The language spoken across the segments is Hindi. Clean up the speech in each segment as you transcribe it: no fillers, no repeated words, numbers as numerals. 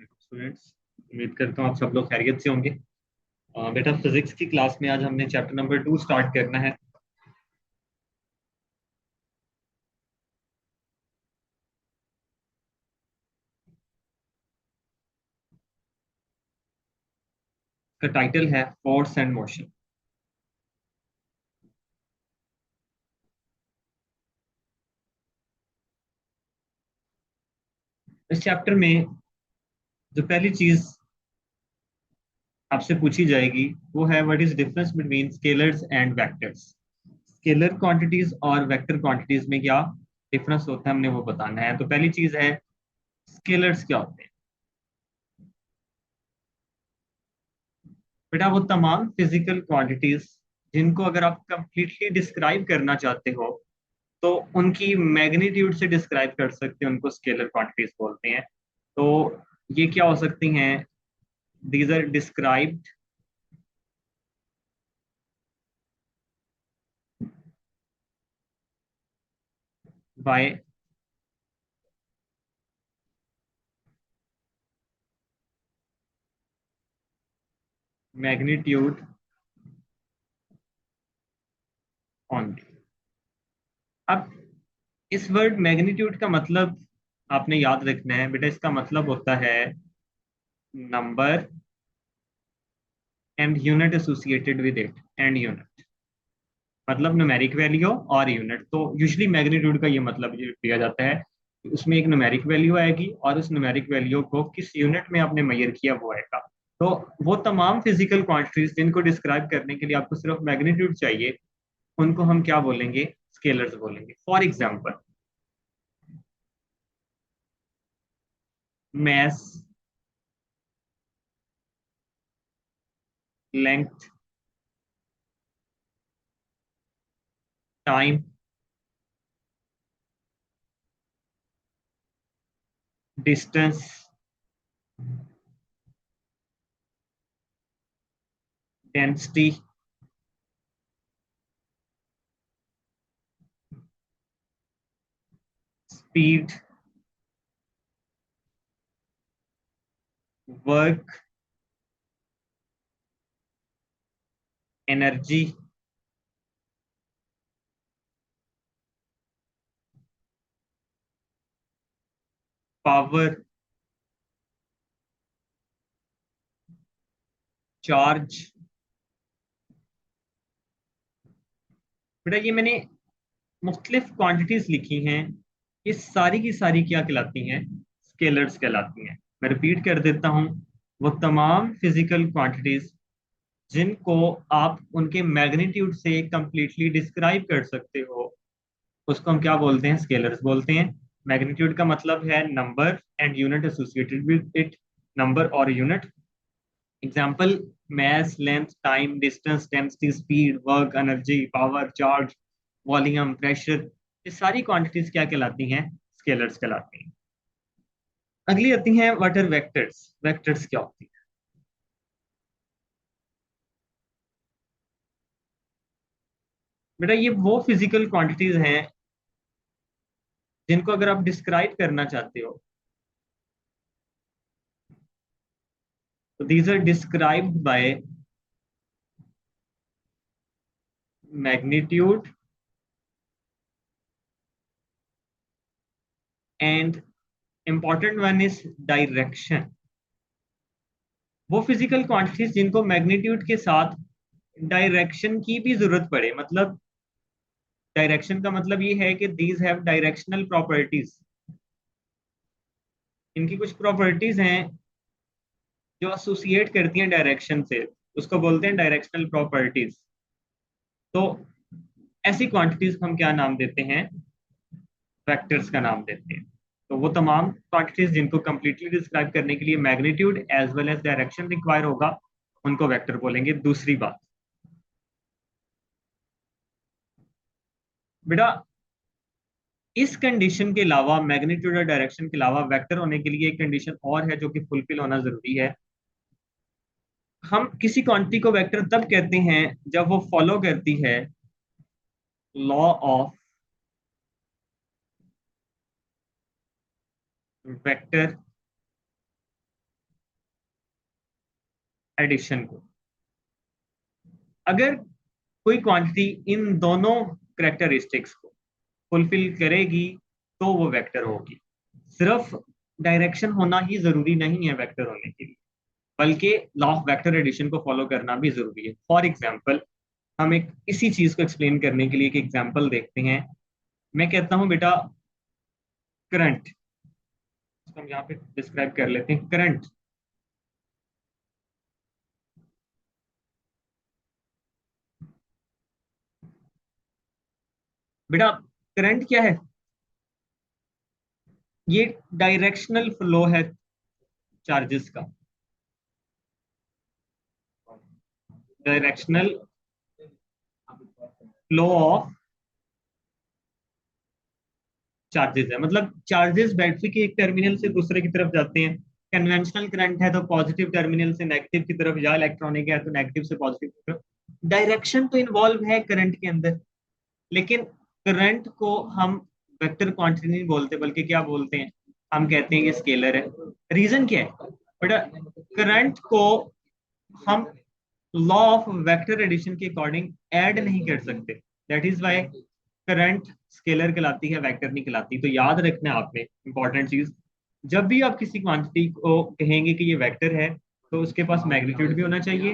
स्टूडेंट्स, उम्मीद करता हूँ आप सब लोग खैरियत से होंगे। बेटा, फिजिक्स की क्लास में आज हमने चैप्टर नंबर 2 स्टार्ट करना है। इसका टाइटल है फोर्स एंड मोशन। इस चैप्टर में जो पहली चीज आपसे पूछी जाएगी वो है what is difference between scalars and vectors. Scalar quantities और वेक्टर क्वांटिटीज में क्या डिफरेंस होता है हमने वो बताना है। तो पहली चीज है स्केलर्स क्या होते हैं। बेटा, वो तमाम फिजिकल क्वांटिटीज जिनको अगर आप कंप्लीटली डिस्क्राइब करना चाहते हो तो उनकी मैग्नीट्यूड से डिस्क्राइब कर सकते हैं, उनको स्केलर क्वांटिटीज बोलते हैं। तो ये क्या हो सकती हैं? These are described by magnitude only. अब इस वर्ड मैग्नीट्यूड का मतलब आपने याद रखना है बेटा। इसका मतलब होता है number and unit associated with it. And unit मतलब न्यूमेरिक वैल्यू और यूनिट। तो यूजुअली मैग्नीट्यूड का ये मतलब दिया जाता है कि उसमें एक न्यूमेरिक वैल्यू आएगी और उस न्यूमेरिक वैल्यू को किस यूनिट में आपने मेजर किया वो आएगा। तो वो तमाम फिजिकल क्वांटिटीज जिनको डिस्क्राइब करने के लिए आपको सिर्फ मैग्नीट्यूड चाहिए, उनको हम क्या बोलेंगे? स्केलर्स बोलेंगे। For example, mass, length, time, distance, density, speed, work, energy, power, charge. बेटा, ये मैंने मुख्तलिफ क्वांटिटीज लिखी हैं। ये सारी की सारी क्या कहलाती हैं? स्केलर्स कहलाती हैं। मैं रिपीट कर देता हूँ, वो तमाम फिजिकल क्वांटिटीज जिनको आप उनके मैग्नीट्यूड से कंप्लीटली डिस्क्राइब कर सकते हो उसको हम क्या बोलते हैं? स्केलर्स बोलते हैं। मैग्नीट्यूड का मतलब है number and unit associated with it. Number और unit. Example, mass, length, time, distance, density, speed, work, energy, power, charge, volume, pressure. ये सारी क्वांटिटीज क्या कहलाती हैं? स्केलर्स कहलाती हैं। अगली आती हैं व्हाट आर वेक्टर्स। वेक्टर्स क्या होती है? बेटा, ये वो फिजिकल क्वांटिटीज हैं जिनको अगर आप डिस्क्राइब करना चाहते हो तो these are described by magnitude and important one is direction. वो फिजिकल क्वांटिटीज जिनको मैग्नीट्यूड के साथ डायरेक्शन की भी जरूरत पड़े। मतलब डायरेक्शन का मतलब ये है कि दीज हैव डायरेक्शनल प्रॉपर्टीज। इनकी कुछ प्रॉपर्टीज हैं जो एसोसिएट करती हैं डायरेक्शन से, उसको बोलते हैं डायरेक्शनल प्रॉपर्टीज। तो ऐसी क्वांटिटीज को हम क्या नाम देते हैं? वेक्टर्स का नाम देते हैं। तो वो तमाम क्वांटिटीज जिनको कंप्लीटली डिस्क्राइब करने के लिए magnitude as well as direction require होगा उनको वेक्टर बोलेंगे। दूसरी बात बेटा, इस कंडीशन के अलावा, मैग्नीट्यूड और डायरेक्शन के अलावा वेक्टर होने के लिए एक कंडीशन और है जो कि फुलफिल होना जरूरी है। हम किसी क्वांटिटी को वेक्टर तब कहते हैं जब वो फॉलो करती है लॉ ऑफ वेक्टर एडिशन को। अगर कोई क्वांटिटी इन दोनों करेक्टरिस्टिक्स को फुलफिल करेगी तो वो वेक्टर होगी। सिर्फ डायरेक्शन होना ही जरूरी नहीं है वेक्टर होने के लिए, बल्कि लॉ ऑफ वेक्टर एडिशन को फॉलो करना भी जरूरी है। फॉर एग्जाम्पल, हम एक इसी चीज को एक्सप्लेन करने के लिए एक एग्जाम्पल देखते हैं। मैं कहता हूं बेटा करंट, इसको हम यहाँ पे डिस्क्राइब कर लेते हैं। करंट, बेटा करंट क्या है? ये डायरेक्शनल फ्लो है चार्जेस का। डायरेक्शनल फ्लो ऑफ चार्जेस है, मतलब चार्जेस बैटरी के एक टर्मिनल से दूसरे की तरफ जाते हैं। कन्वेंशनल करंट है तो पॉजिटिव टर्मिनल से नेगेटिव की तरफ, या इलेक्ट्रॉनिक है तो नेगेटिव से पॉजिटिव की तरफ। डायरेक्शन तो इन्वॉल्व है करंट के अंदर, लेकिन करंट को हम वेक्टर क्वांटिटी नहीं बोलते, बल्कि क्या बोलते हैं? हम कहते हैं कि स्केलर है। रीजन क्या है बेटा? करंट को हम लॉ ऑफ वेक्टर एडिशन के अकॉर्डिंग ऐड नहीं कर सकते। That is why current scalar कहलाती है, वेक्टर नहीं कहलाती। तो याद रखना है आपने इंपॉर्टेंट चीज, जब भी आप किसी क्वांटिटी को कहेंगे कि ये वेक्टर है, तो उसके पास मैग्नीट्यूड भी होना चाहिए,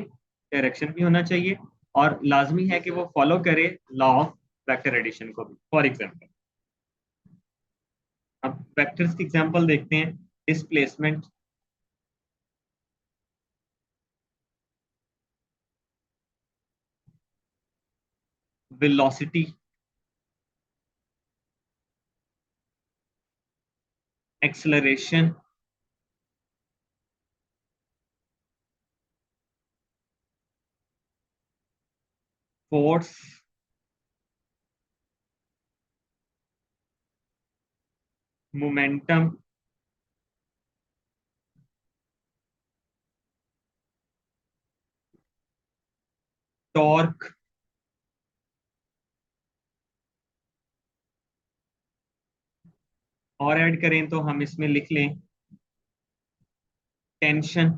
डायरेक्शन भी होना चाहिए, और लाजमी है कि वो फॉलो करे लॉ ऑफ वेक्टर एडिशन को भी। फॉर एग्जाम्पल, अब वेक्टर्स की एग्जांपल देखते हैं। Displacement, velocity, acceleration, force, momentum, torque, और ऐड करें तो हम इसमें लिख लें टेंशन,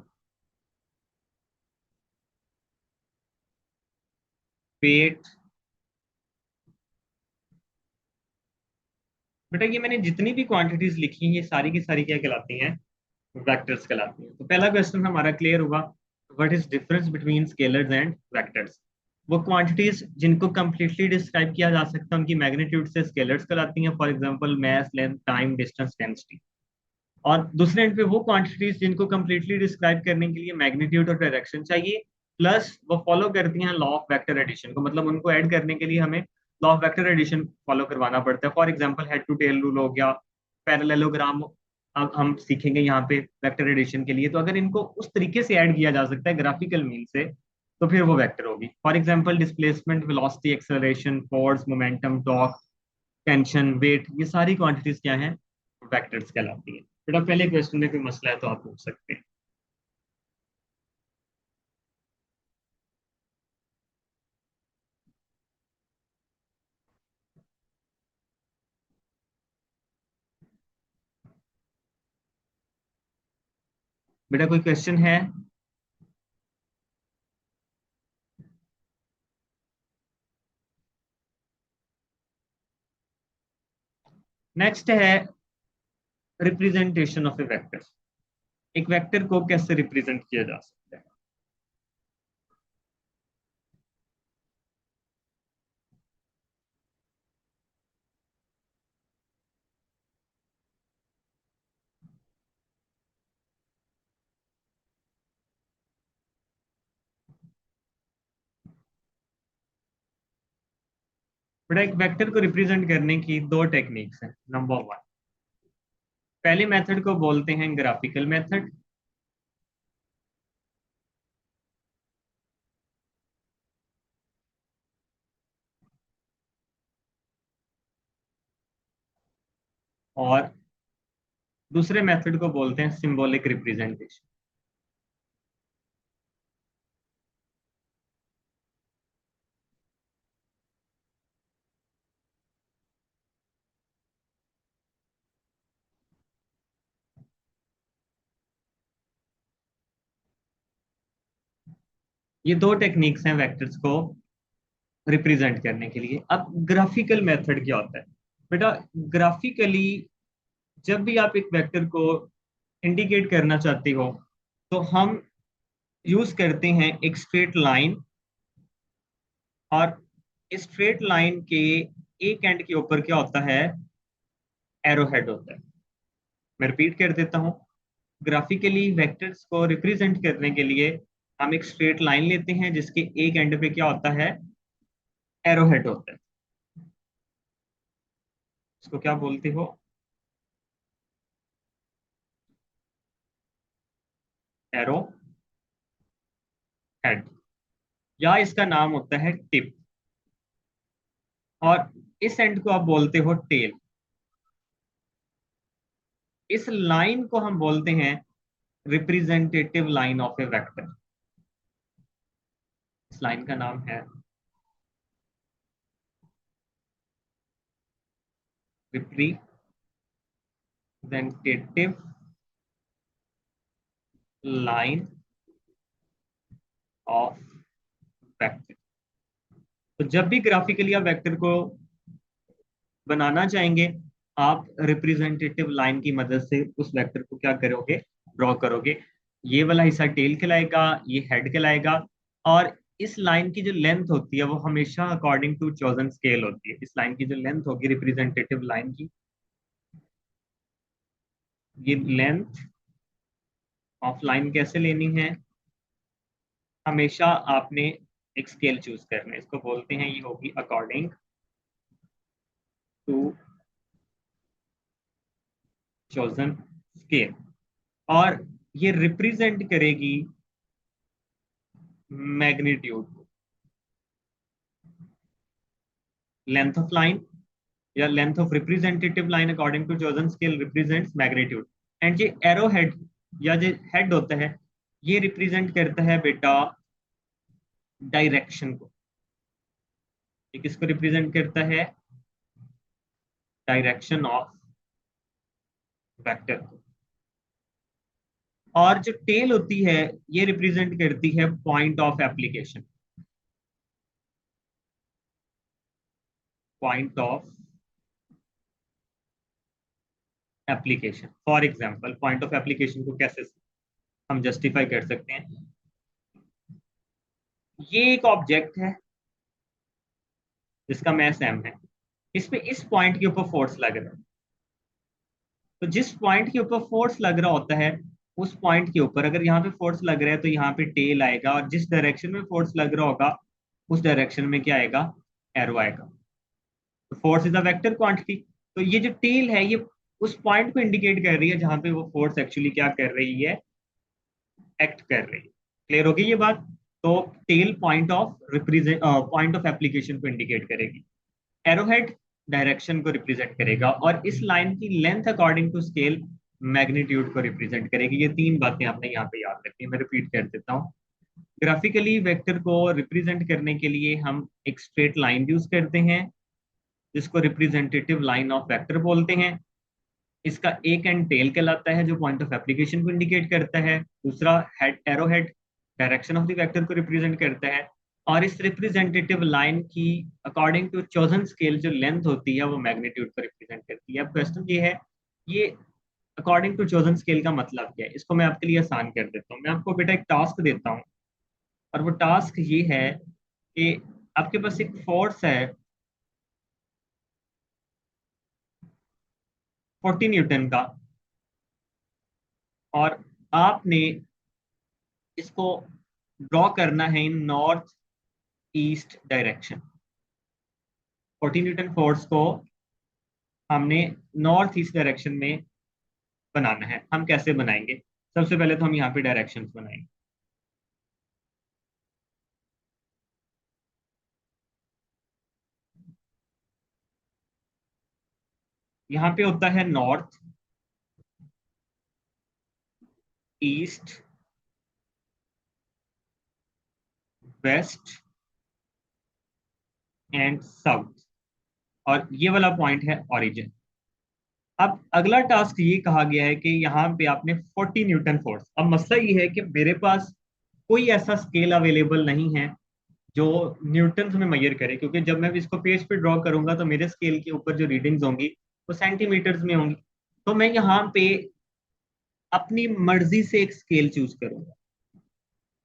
वेट। बेटा ये मैंने जितनी भी क्वांटिटीज लिखी हैं, ये सारी की सारी क्या कहलाती हैं? वेक्टर्स कहलाती हैं। तो पहला क्वेश्चन हमारा क्लियर हुआ, what is difference between scalars and vectors. वो क्वांटिटीज जिनको कंप्लीटली डिस्क्राइब किया जा सकता है उनकी मैग्नीट्यूड से स्केलर्स कहलाती हैं। For example mass, length, time, distance, density. और दूसरे एंड पे वो क्वांटिटीज जिनको कंप्लीटली डिस्क्राइब करने के लिए मैग्नीट्यूड और डायरेक्शन चाहिए, प्लस वो फॉलो करती हैं लॉ ऑफ वेक्टर एडिशन को, मतलब उनको ऐड करने के लिए हमें law of vector addition follow करवाना पड़ता है। For example head to tail rule हो गया, पैरेललोग्राम। अब हम सीखेंगे यहाँ पे वेक्टर एडिशन के लिए, तो अगर इनको उस तरीके से ऐड किया जा सकता है ग्राफिकल मीन से, तो फिर वो वेक्टर होगी। For example displacement, velocity, acceleration, force, momentum, torque, tension, weight, ये सारी क्वांटिटीज क्या हैं? वेक्टर्स कहलाती है। बेटा पहले क्वेश्चन में कोई मसला है तो आप पूछ सकते हैं। बेटा कोई क्वेश्चन है? नेक्स्ट है रिप्रेजेंटेशन ऑफ ए वेक्टर। एक वेक्टर को कैसे रिप्रेजेंट किया जा सकता है? बेटा एक वेक्टर को रिप्रेजेंट करने की दो टेक्निक्स हैं। नंबर वन, पहले मेथड को बोलते हैं ग्राफिकल मेथड, और दूसरे मेथड को बोलते हैं सिंबॉलिक रिप्रेजेंटेशन। ये दो टेक्निक्स हैं वेक्टर्स को रिप्रेजेंट करने के लिए। अब ग्राफिकल मेथड क्या होता है बेटा? ग्राफिकली जब भी आप एक वेक्टर को इंडिकेट करना चाहते हो तो हम यूज करते हैं एक स्ट्रेट लाइन, और स्ट्रेट लाइन के एक एंड के ऊपर क्या होता है? एरो हेड होता है। मैं रिपीट कर देता हूँ। ग्राफिकली वेक्टर्स को रिप्रेजेंट करने के लिए हम एक स्ट्रेट लाइन लेते हैं जिसके एक एंड पे क्या होता है? एरो हेड होता है। इसको क्या बोलते हो? एरो हेड, या इसका नाम होता है टिप, और इस एंड को आप बोलते हो टेल। इस लाइन को हम बोलते हैं representative line of A vector. इस लाइन का नाम है रिप्रेजेंटेटिव लाइन ऑफ वेक्टर। तो जब भी ग्राफिकली आप वेक्टर को बनाना चाहेंगे, आप रिप्रेजेंटेटिव लाइन की मदद से उस वेक्टर को क्या करोगे? ड्रॉ करोगे। ये वाला हिस्सा टेल कहलाएगा, ये हेड कहलाएगा, और इस लाइन की जो लेंथ होती है वो हमेशा अकॉर्डिंग टू चोजन स्केल होती है। इस लाइन की जो लेंथ होगी रिप्रेजेंटेटिव लाइन की, ये लेंथ ऑफ लाइन कैसे लेनी है? हमेशा आपने एक स्केल चूज करना है। इसको बोलते हैं, ये होगी अकॉर्डिंग टू चोजन स्केल, और ये रिप्रेजेंट करेगी मैग्नीट्यूड, लेंथ ऑफ लाइन या length of representative line according to chosen scale represents magnitude. And ये एरो हेड या जो हेड होता है, ये रिप्रेजेंट करता है बेटा डायरेक्शन को। ये किसको रिप्रेजेंट करता है? डायरेक्शन ऑफ वेक्टर को। और जो टेल होती है, ये रिप्रेजेंट करती है point of application. Point of application, for example point of application को कैसे हम जस्टिफाई कर सकते हैं? ये एक ऑब्जेक्ट है जिसका मैस m है, इस पे इस पॉइंट के ऊपर फोर्स लग रहा है। तो जिस पॉइंट के ऊपर फोर्स लग रहा होता है, उस पॉइंट के ऊपर अगर यहाँ पे फोर्स लग रहा है तो यहाँ पे टेल आएगा, और जिस डायरेक्शन में फोर्स लग रहा होगा उस डायरेक्शन में क्या आएगा? एरो आएगा। तो force is a vector quantity. तो ये जो टेल है, ये उस पॉइंट को इंडिकेट कर रही है जहां पे वो फोर्स एक्चुअली क्या कर रही है? एक्ट कर रही है। क्लियर होगी ये बात? तो टेल पॉइंट ऑफ एप्लीकेशन को इंडिकेट करेगी, एरोहेड डायरेक्शन को रिप्रेजेंट करेगा, और इस लाइन की length according to scale magnitude को रिप्रेजेंट करेगी। ये तीन बातें आपने यहाँ पे याद रखनी है। मैं रिपीट कर देता हूँ। ग्राफिकली वेक्टर को रिप्रेजेंट करने के लिए हम एक स्ट्रेट लाइन यूज करते हैं जिसको रिप्रेजेंटेटिव लाइन ऑफ वेक्टर बोलते हैं। इसका एक एंड टेल कहलाता है जो पॉइंट ऑफ एप्लीकेशन को इंडिकेट करता है। दूसरा head, arrow head direction of the vector को रिप्रेजेंट करता है। और इस रिप्रेजेंटेटिव लाइन की अकॉर्डिंग टू चोजन स्केल जो लेंथ होती है वो मैग्नीट्यूड को रिप्रेजेंट करती है। अब क्वेश्चन ये है, ये अकॉर्डिंग टू चोजन स्केल का मतलब क्या है? इसको मैं आपके लिए आसान कर देता हूँ। मैं आपको बेटा एक टास्क देता हूँ, और वो टास्क ये है कि आपके पास एक फोर्स है 40 न्यूटन का, और आपने इसको ड्रॉ करना है in north east direction. 40 newton force को हमने नॉर्थ ईस्ट डायरेक्शन में बनाना है। हम कैसे बनाएंगे? सबसे पहले तो हम यहाँ पे डायरेक्शंस बनाएंगे। यहाँ पे होता है north, east, west and south, और ये वाला पॉइंट है ओरिजिन। अब अगला टास्क ये कहा गया है कि यहाँ पे आपने 40 न्यूटन फोर्स। अब मसला ये है कि मेरे पास कोई ऐसा स्केल अवेलेबल नहीं है जो न्यूटन्स में मेजर करे, क्योंकि जब मैं इसको पेज पे ड्रॉ करूंगा तो मेरे स्केल के ऊपर जो रीडिंग्स होंगी वो सेंटीमीटर्स में होंगी। तो मैं यहाँ पे अपनी मर्जी से एक स्केल चूज करूंगा।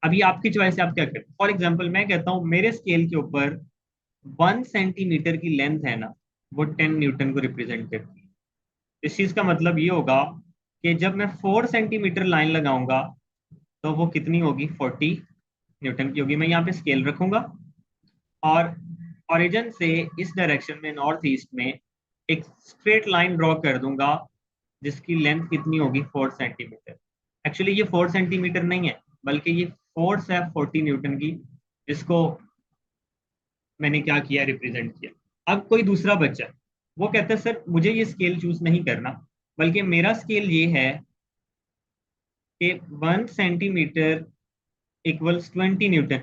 अभी आपकी चॉइस है, आप क्या करते हैं। फॉर एग्जाम्पल मैं कहता हूँ मेरे स्केल के ऊपर 1 सेंटीमीटर की लेंथ है ना, वो 10 न्यूटन को रिप्रेजेंट करती है। इस चीज का मतलब ये होगा कि जब मैं 4 सेंटीमीटर लाइन लगाऊंगा तो वो कितनी होगी, 40 न्यूटन की होगी। मैं यहाँ पे स्केल रखूंगा और ओरिजिन से इस डायरेक्शन में नॉर्थ ईस्ट में एक स्ट्रेट लाइन ड्रॉ कर दूंगा जिसकी लेंथ कितनी होगी, 4 सेंटीमीटर। एक्चुअली ये 4 सेंटीमीटर नहीं है, बल्कि ये फोर्स है 40 न्यूटन की, जिसको मैंने क्या किया, रिप्रेजेंट किया। अब कोई दूसरा बच्चा, वो कहता है सर मुझे ये स्केल चूज नहीं करना, बल्कि मेरा स्केल ये है कि 1 सेंटीमीटर इक्वल्स 20 न्यूटन।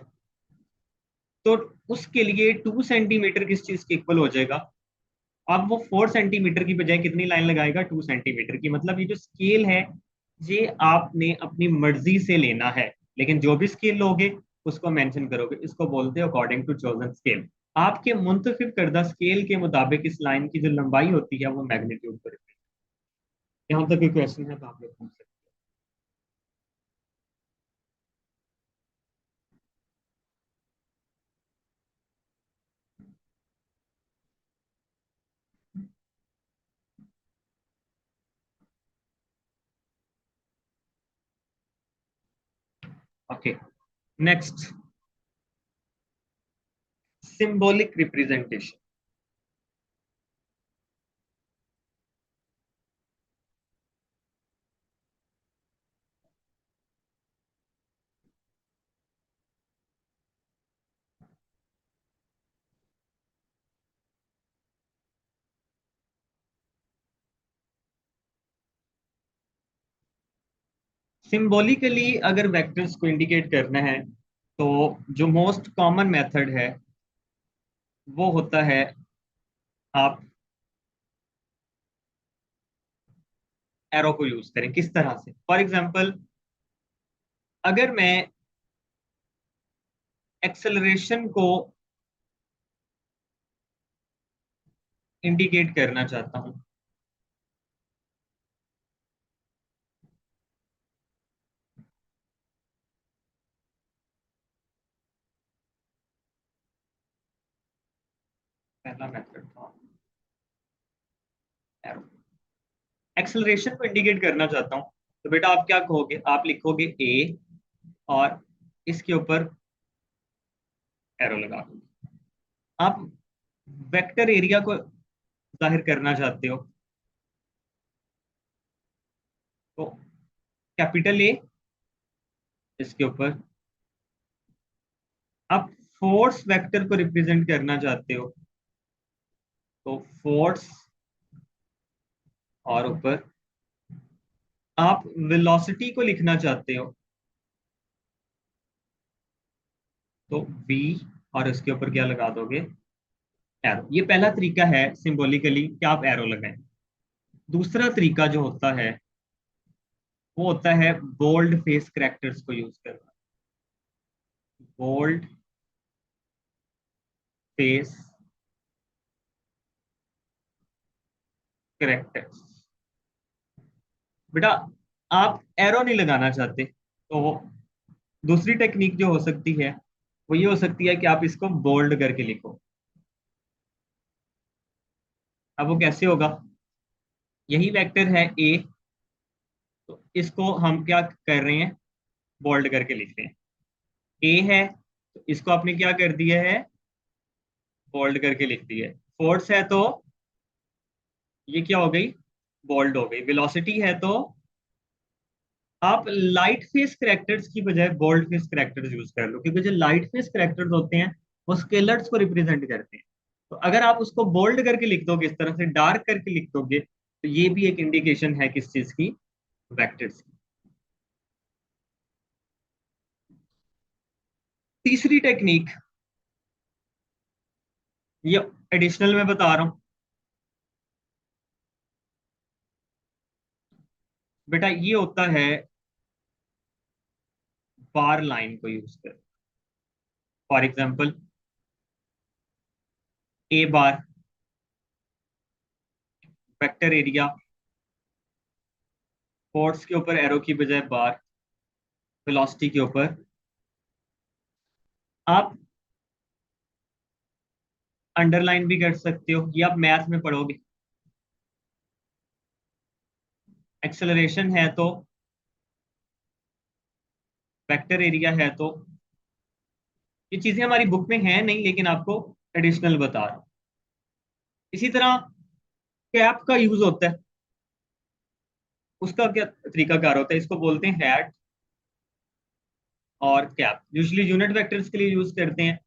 तो उसके लिए 2 सेंटीमीटर किस चीज के इक्वल हो जाएगा। अब वो 4 सेंटीमीटर की बजाय कितनी लाइन लगाएगा, 2 सेंटीमीटर की। मतलब ये जो स्केल है ये आपने अपनी मर्जी से लेना है, लेकिन जो भी स्केल लोगे उसको मेंशन करोगे। इसको बोलते हैं अकॉर्डिंग टू चोजन स्केल। आपके मुंतखब करदा स्केल के मुताबिक इस लाइन की जो लंबाई होती है वो मैग्नीट्यूड पर। यहाँ तक कोई क्वेश्चन है तो आप लोग पूछ सकते हैं। Okay, next, symbolic representation. Symbolically अगर वेक्टर्स को इंडिकेट करना है तो जो मोस्ट कॉमन मेथड है वो होता है, आप एरो को यूज करें। किस तरह से, फॉर एग्जांपल अगर मैं एक्सेलरेशन को इंडिकेट करना चाहता हूं, पहला मेथड था एरो। एक्सेलरेशन को इंडिकेट करना चाहता हूं तो बेटा आप क्या कहोगे, आप लिखोगे ए और इसके ऊपर एरो लगा दो। आप वेक्टर एरिया को जाहिर करना चाहते हो तो कैपिटल ए, इसके ऊपर आप फोर्स वेक्टर को रिप्रेजेंट करना चाहते हो तो फोर्स, और ऊपर आप वेलोसिटी को लिखना चाहते हो तो वी, और इसके ऊपर क्या लगा दोगे, एरो। ये पहला तरीका है सिंबॉलिकली कि आप एरो लगाएं। दूसरा तरीका जो होता है वो होता है बोल्ड फेस करैक्टर्स को यूज करना। बोल्ड फेस करैक्टर्स, बेटा आप एरो नहीं लगाना चाहते तो दूसरी टेक्निक जो हो सकती है वो ये हो सकती है कि आप इसको बोल्ड करके लिखो। अब वो कैसे होगा, यही वेक्टर है ए, तो इसको हम क्या कर रहे हैं, बोल्ड करके लिख रहे हैं। ए है तो इसको आपने क्या कर दिया है, बोल्ड करके लिख दिया है। फोर्स है तो ये क्या हो गई, बोल्ड हो गई। वेलोसिटी है तो आप लाइट फेस करैक्टर्स की बजाय बोल्ड फेस करैक्टर्स यूज कर लो, क्योंकि जो लाइट फेस करैक्टर्स होते हैं वो स्केलर्स को रिप्रेजेंट करते हैं। तो अगर आप उसको बोल्ड करके लिख दोगे, इस तरह से डार्क करके लिख दोगे, तो ये भी एक इंडिकेशन है किस चीज की, वेक्टर्स की। तीसरी टेक्निक, ये एडिशनल में बता रहा हूं बेटा, ये होता है बार लाइन को यूज कर। For example A bar, vector area, force के ऊपर एरो की बजाय बार, वेलोसिटी के ऊपर। आप अंडरलाइन भी कर सकते हो, ये आप मैथ में पढ़ोगे। एक्सेलरेशन है तो, वेक्टर एरिया है तो, ये चीजें हमारी बुक में हैं नहीं, लेकिन आपको एडिशनल बता रहा हूं। इसी तरह कैप का यूज होता है, उसका क्या तरीका कार होता है, इसको बोलते हैं हैट और कैप। यूजली यूनिट वेक्टर्स के लिए यूज करते हैं।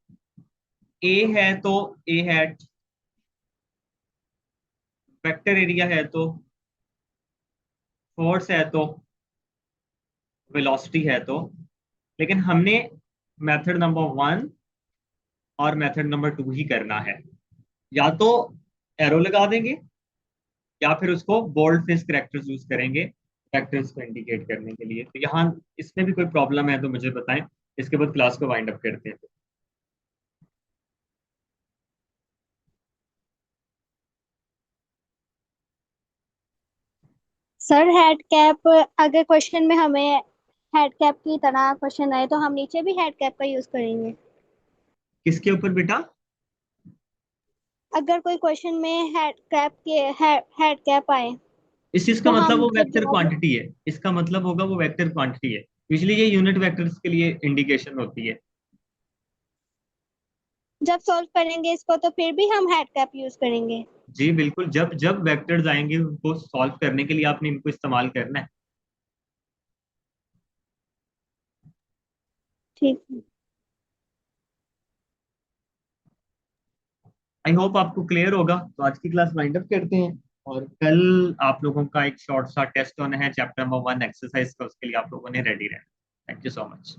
ए है तो ए हैट, वेक्टर एरिया है तो, फोर्स है तो, वेलोसिटी है तो। लेकिन हमने मेथड नंबर 1 और मेथड नंबर 2 ही करना है। या तो एरो लगा देंगे, या फिर उसको बोल्ड फेस करेक्टर्स यूज करेंगे फैक्टर्स को इंडिकेट करने के लिए। तो यहाँ इसमें भी कोई प्रॉब्लम है तो मुझे बताएं, इसके बाद क्लास को वाइंड अप करते हैं। सर हेड कैप, अगर क्वेश्चन में हमें हेड कैप की तरह क्वेश्चन आए तो हम नीचे भी हेड कैप का यूज करेंगे। किसके ऊपर बेटा? अगर कोई क्वेश्चन में हेड कैप आए इस चीज का तो मतलब हम वो जब वेक्टर जवाब। क्वांटिटी है, इसका मतलब होगा वो वेक्टर क्वांटिटी है। यूजली ये यूनिट वेक्टर्स के लिए इंडिकेशन होती है। जब सॉल्व करेंगे इसको तो फिर भी हम हेड कैप यूज करेंगे। जी बिल्कुल, जब जब वेक्टर्स आएंगे उनको सॉल्व करने के लिए आपने इनको इस्तेमाल करना है। ठीक है। आई होप आपको क्लियर होगा। तो आज की क्लास वाइंड अप करते हैं, और कल आप लोगों का एक शॉर्ट सा टेस्ट होना है चैप्टर नंबर 1 एक्सरसाइज का, उसके लिए आप लोगों ने रेडी रहना। Thank you so much.